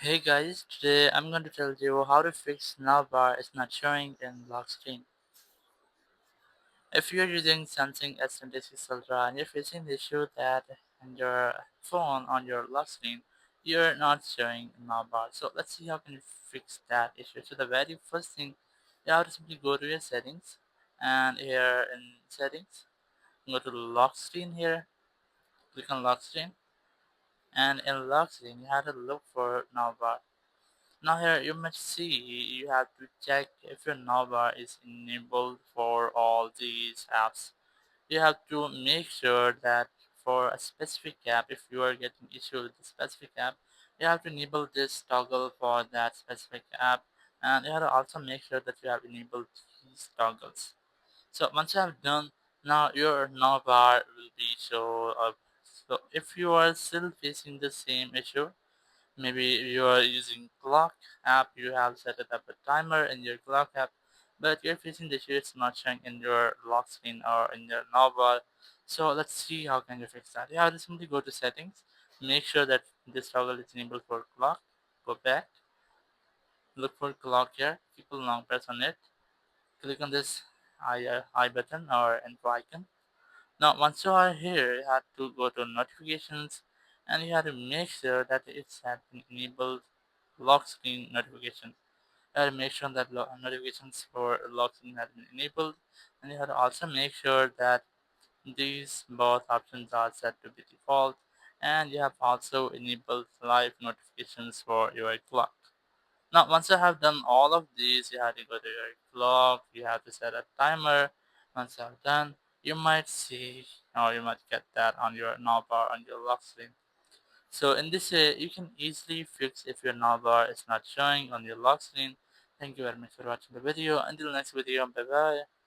Hey guys, today I'm going to tell you how to fix navbar is not showing in lock screen. If you're using Samsung S26 Ultra and you're facing the issue that in your phone on your lock screen, you're not showing navbar. So let's see how can you fix that issue. So the very first thing, you have to simply go to your settings, and here in settings, go to lock screen here, click on lock screen, and in lock screen you have to look for navbar. Now here you must see you have to check if your navbar is enabled for all these apps. You have to make sure that for a specific app, if you are getting issue with the specific app, you have to enable this toggle for that specific app, and you have to also make sure that you have enabled these toggles. So once you have done, now your navbar will be show up. So if you are still facing the same issue, maybe you are using clock app, you have set it up a timer in your clock app, but you're facing the issue it's not showing in your lock screen or in your navbar. So let's see how can you fix that. You have to simply go to settings, make sure that this toggle is enabled for clock, go back, look for clock here, keep a long press on it, click on this I button or info icon. Now once you are here, you have to go to notifications, and you have to make sure that it's has been enabled lock screen notification. You have to make sure that notifications for lock screen has been enabled, and you have to also make sure that these both options are set to be default, and you have also enabled live notifications for your clock. Now, once you have done all of these, you have to go to your clock, you have to set a timer. Once you have done, you might see or you might get that on your navbar on your lock screen. So in this way, you can easily fix if your navbar is not showing on your lock screen. Thank you very much for watching the video. Until next video, bye bye.